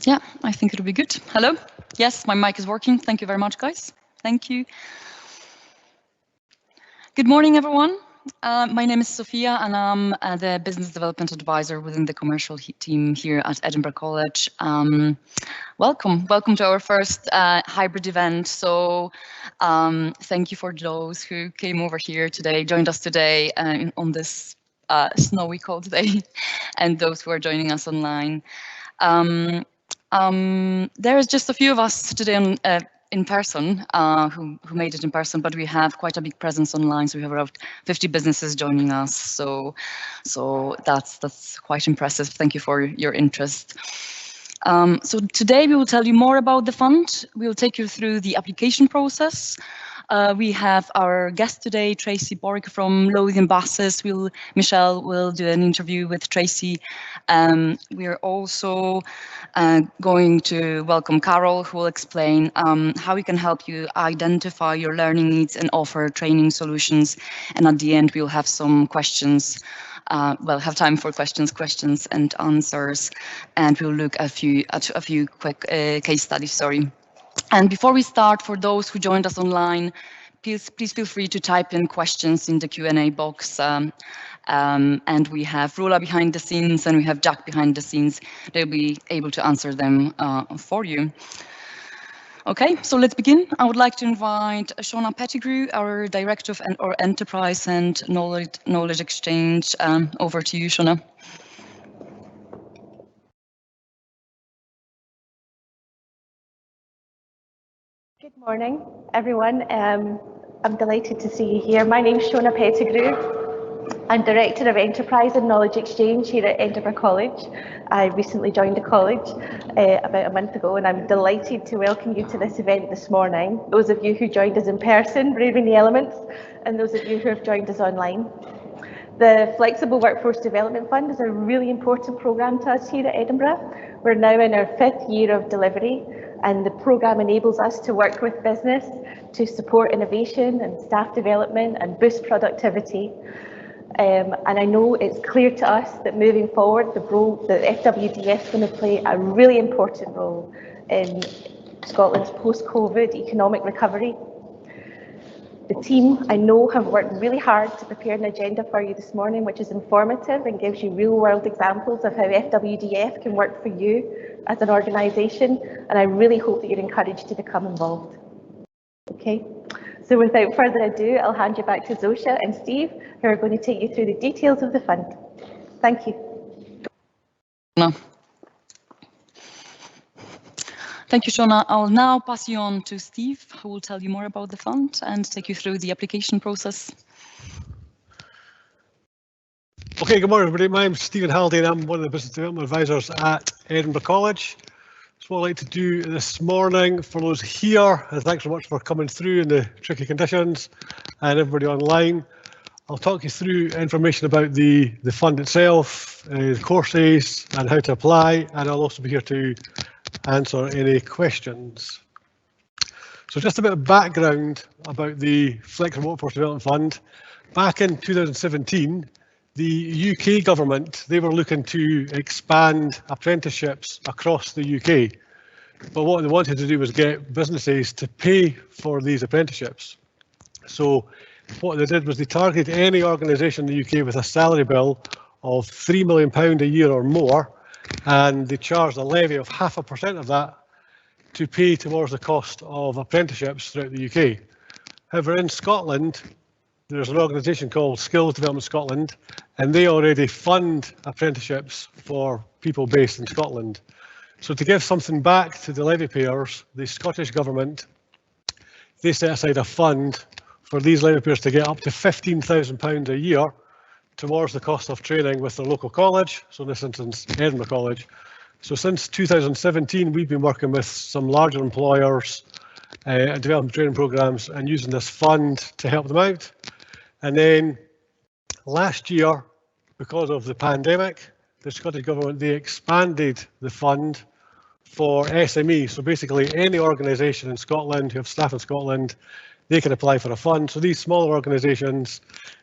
Yeah, I think it'll be good. Hello. Yes, my mic is working. Thank you very much, guys. Thank you. Good morning, everyone. My name is Sophia, and I'm the business development advisor within the commercial team here at Edinburgh College. Welcome to our first hybrid event. So thank you for those who came over here today, joined us today on this snowy, cold day, and those who are joining us online. There is just a few of us today in person who made it in person, but we have quite a big presence online. So we have around 50 businesses joining us. So that's quite impressive. Thank you for your interest. So today we will tell you more about the fund. We will take you through the application process. We have our guest today, Tracy Borg from Lothian Buses. Michelle will do an interview with Tracy. We are also going to welcome Carol, who will explain how we can help you identify your learning needs and offer training solutions. And at the end, we'll have some questions. We'll have time for questions and answers, and we'll look at a few quick case studies. Sorry. And before we start, for those who joined us online, please feel free to type in questions in the Q&A box. And we have Rula behind the scenes and we have Jack behind the scenes. They'll be able to answer them for you. Okay, so let's begin. I would like to invite Shona Pettigrew, our Director of Enterprise and Knowledge Exchange. Over to you, Shona. Good morning, everyone. I'm delighted to see you here. My name's Shona Pettigrew. I'm Director of Enterprise and Knowledge Exchange here at Edinburgh College. I recently joined the college about a month ago, and I'm delighted to welcome you to this event this morning. Those of you who joined us in person, braving the elements, and those of you who have joined us online. The Flexible Workforce Development Fund is a really important programme to us here at Edinburgh. We're now in our 5th year of delivery, and the programme enables us to work with business to support innovation and staff development and boost productivity. And I know it's clear to us that moving forward, the role that FWDF is going to play a really important role in Scotland's post-COVID economic recovery. The team, I know, have worked really hard to prepare an agenda for you this morning, which is informative and gives you real-world examples of how FWDF can work for you as an organisation, and I really hope that you're encouraged to become involved. Okay, so without further ado, I'll hand you back to Zosha and Steve, who are going to take you through the details of the fund. Thank you. No. Thank you, Shona. I'll now pass you on to Steve, who will tell you more about the fund and take you through the application process. Okay, good morning, everybody. My name is Stephen Halliday and I'm one of the business development advisors at Edinburgh College. So what I'd like to do this morning for those here, and thanks so much for coming through in the tricky conditions, and everybody online, I'll talk you through information about the fund itself, the courses and how to apply, and I'll also be here to answer any questions. So just a bit of background about the Flexible Workforce Development Fund. Back in 2017, the UK government, they were looking to expand apprenticeships across the UK. But what they wanted to do was get businesses to pay for these apprenticeships. So what they did was they targeted any organisation in the UK with a salary bill of £3 million a year or more, and they charged a levy of 0.5% of that to pay towards the cost of apprenticeships throughout the UK. However, in Scotland, there's an organisation called Skills Development Scotland, and they already fund apprenticeships for people based in Scotland. So to give something back to the levy payers, the Scottish Government, they set aside a fund for these levy payers to get up to £15,000 a year towards the cost of training with their local college, so in this instance, Edinburgh College. So since 2017, we've been working with some larger employers and developing training programmes and using this fund to help them out. And then last year, because of the pandemic, the Scottish Government, they expanded the fund for SMEs. So basically any organisation in Scotland who have staff in Scotland, they can apply for a fund. So these smaller organisations,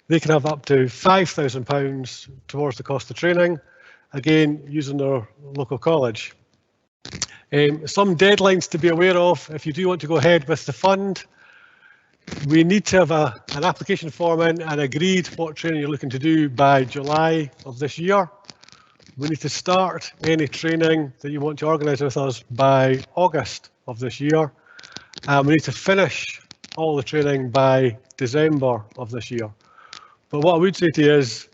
they can have up to £5,000 towards the cost of training, again, using their local college. Some deadlines to be aware of if you do want to go ahead with the fund. We need to have an application form in and agreed what training you're looking to do by July of this year. We need to start any training that you want to organise with us by August of this year. And we need to finish all the training by December of this year. But what I would say to you is,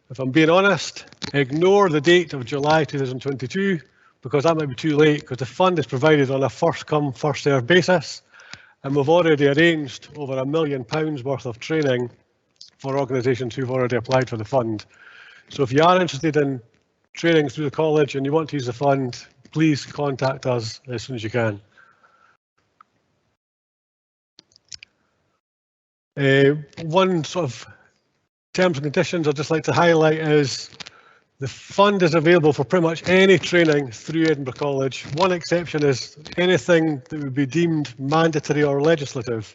if I'm being honest, ignore the date of July 2022, because that might be too late, because the fund is provided on a first come, first served basis. And we've already arranged over £1 million worth of training for organisations who've already applied for the fund. So if you are interested in training through the college and you want to use the fund, please contact us as soon as you can. One sort of terms and conditions I'd just like to highlight is the fund is available for pretty much any training through Edinburgh College. One exception is anything that would be deemed mandatory or legislative.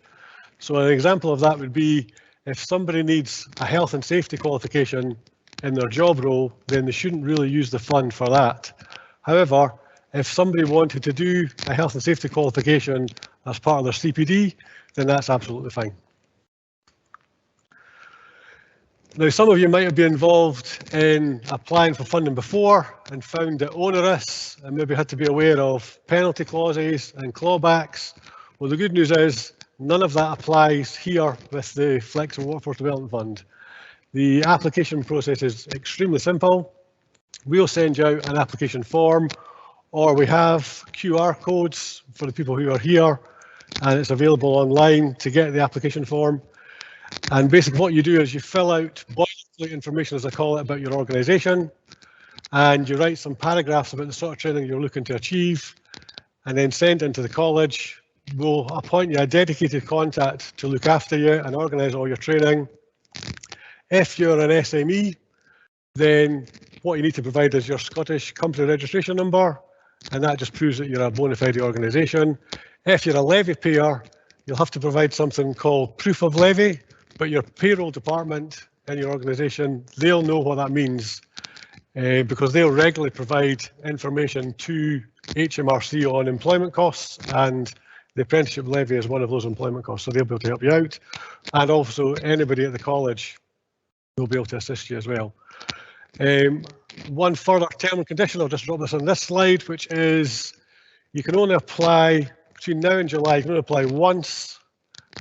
So an example of that would be if somebody needs a health and safety qualification in their job role, then they shouldn't really use the fund for that. However, if somebody wanted to do a health and safety qualification as part of their CPD, then that's absolutely fine. Now, some of you might have been involved in applying for funding before and found it onerous and maybe had to be aware of penalty clauses and clawbacks. Well, the good news is none of that applies here with the Flexible Workforce Development Fund. The application process is extremely simple. We'll send you out an application form, or we have QR codes for the people who are here, and it's available online to get the application form. And basically what you do is you fill out boilerplate information, as I call it, about your organisation, and you write some paragraphs about the sort of training you're looking to achieve, and then send into the college. We'll appoint you a dedicated contact to look after you and organise all your training. If you're an SME, then what you need to provide is your Scottish company registration number, and that just proves that you're a bona fide organisation. If you're a levy payer, you'll have to provide something called proof of levy, but your payroll department in your organisation, they'll know what that means because they'll regularly provide information to HMRC on employment costs, and the apprenticeship levy is one of those employment costs, so they'll be able to help you out. And also anybody at the college will be able to assist you as well. One further term and condition, I'll just drop this on this slide, which is you can only apply between now and July, you can only apply once,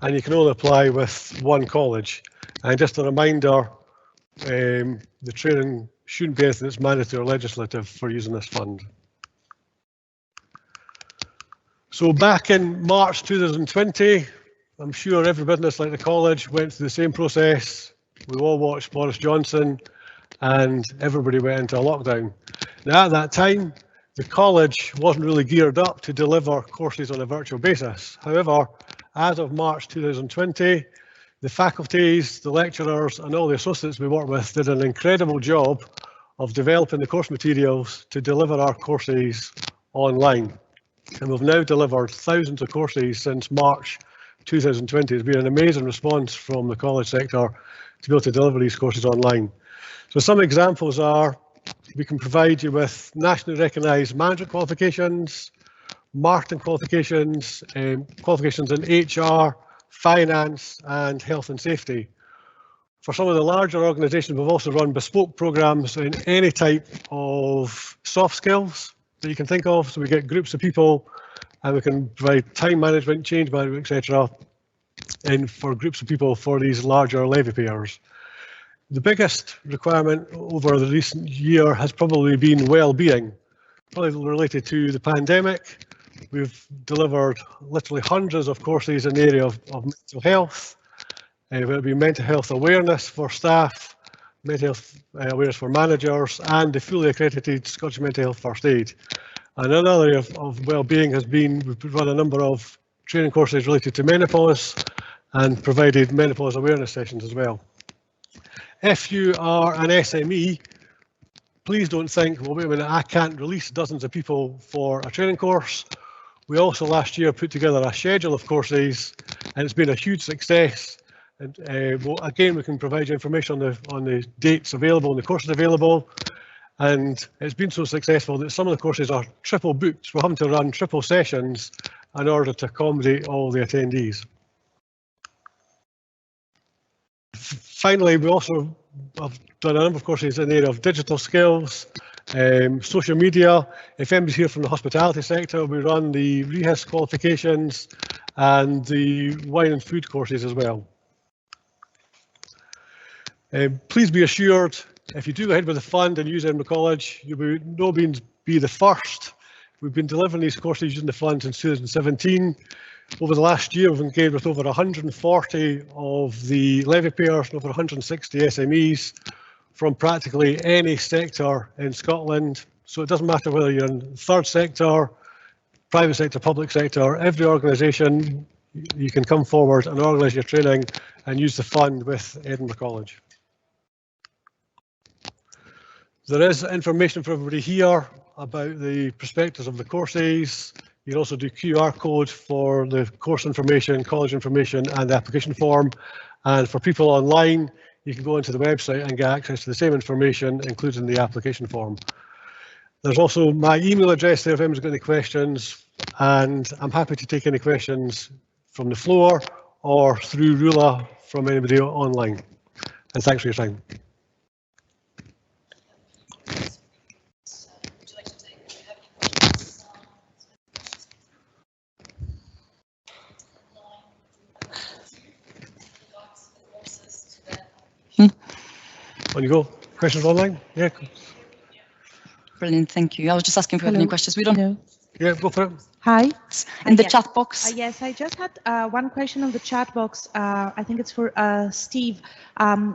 and you can only apply with one college. And just a reminder, the training shouldn't be anything that's mandatory or legislative for using this fund. So back in March 2020, I'm sure every business like the college went through the same process. We all watched Boris Johnson and everybody went into a lockdown. Now at that time, the college wasn't really geared up to deliver courses on a virtual basis. However, as of March 2020, the faculties, the lecturers and all the associates we work with did an incredible job of developing the course materials to deliver our courses online. And we've now delivered thousands of courses since March 2020. It's been an amazing response from the college sector to be able to deliver these courses online. So some examples are, we can provide you with nationally recognised management qualifications, marketing qualifications, qualifications in HR, finance and health and safety. For some of the larger organisations, we've also run bespoke programmes in any type of soft skills that you can think of. So we get groups of people and we can provide time management, change management, etc. and for groups of people for these larger levy payers. The biggest requirement over the recent year has probably been well-being, probably related to the pandemic. We've delivered literally hundreds of courses in the area of mental health, whether it be mental health awareness for staff, mental health awareness for managers, and the fully accredited Scottish Mental Health First Aid. And another area of well-being has been, we've run a number of training courses related to menopause and provided menopause awareness sessions as well. If you are an SME, please don't think, well, wait a minute, I can't release dozens of people for a training course. We also last year put together a schedule of courses and it's been a huge success. And well, again, we can provide you information on the dates available and the courses available. And it's been so successful that some of the courses are triple booked. We're having to run triple sessions in order to accommodate all the attendees. Finally, we also have done a number of courses in the area of digital skills, social media. If anybody's here from the hospitality sector, we run the REHIS qualifications and the wine and food courses as well. Please be assured, if you do go ahead with the fund and use Edinburgh College, you will no means be the first. We've been delivering these courses using the fund since 2017. Over the last year, we've engaged with over 140 of the levy payers and over 160 SMEs from practically any sector in Scotland. So it doesn't matter whether you're in third sector, private sector, public sector, every organisation, you can come forward and organise your training and use the fund with Edinburgh College. There is information for everybody here about the prospectus of the courses. You can also do QR code for the course information, college information and the application form. And for people online, you can go into the website and get access to the same information, including the application form. There's also my email address there if anyone's got any questions, and I'm happy to take any questions from the floor or through Rula from anybody online. And thanks for your time. On you go. Questions online? Yeah. Brilliant, thank you. I was just asking if you have any questions. We don't. Hello. Yeah, go for it. Hi. In the Yes. chat box. Yes, I just had one question on the chat box. I think it's for Steve.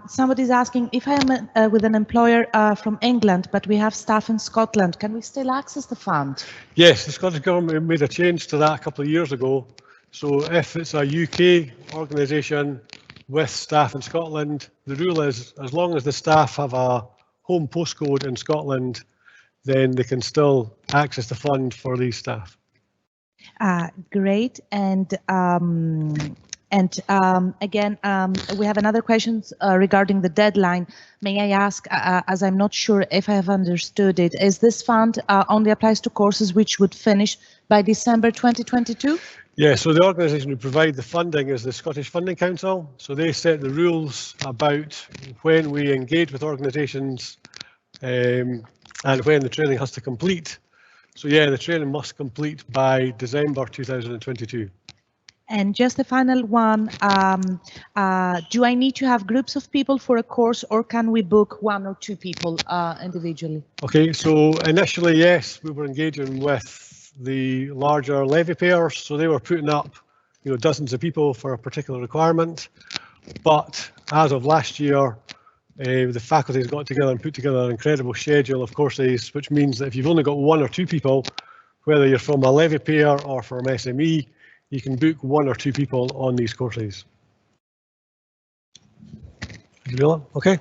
Somebody's asking if I am with an employer from England, but we have staff in Scotland, can we still access the fund? Yes, the Scottish Government made a change to that a couple of years ago. So if it's a UK organisation with staff in Scotland, the rule is as long as the staff have a home postcode in Scotland, then they can still access the fund for these staff. Great. And again, we have another question regarding the deadline. May I ask, as I'm not sure if I have understood it, is this fund only applies to courses which would finish by December 2022? Yeah, so the organisation who provide the funding is the Scottish Funding Council. So they set the rules about when we engage with organisations and when the training has to complete. So yeah, the training must complete by December 2022. And just the final one, do I need to have groups of people for a course, or can we book one or two people individually? Okay, so initially, yes, we were engaging with the larger levy payers, so they were putting up, dozens of people for a particular requirement. But as of last year, the faculties got together and put together an incredible schedule of courses, which means that if you've only got one or two people, whether you're from a levy payer or from SME, you can book one or two people on these courses. Okay.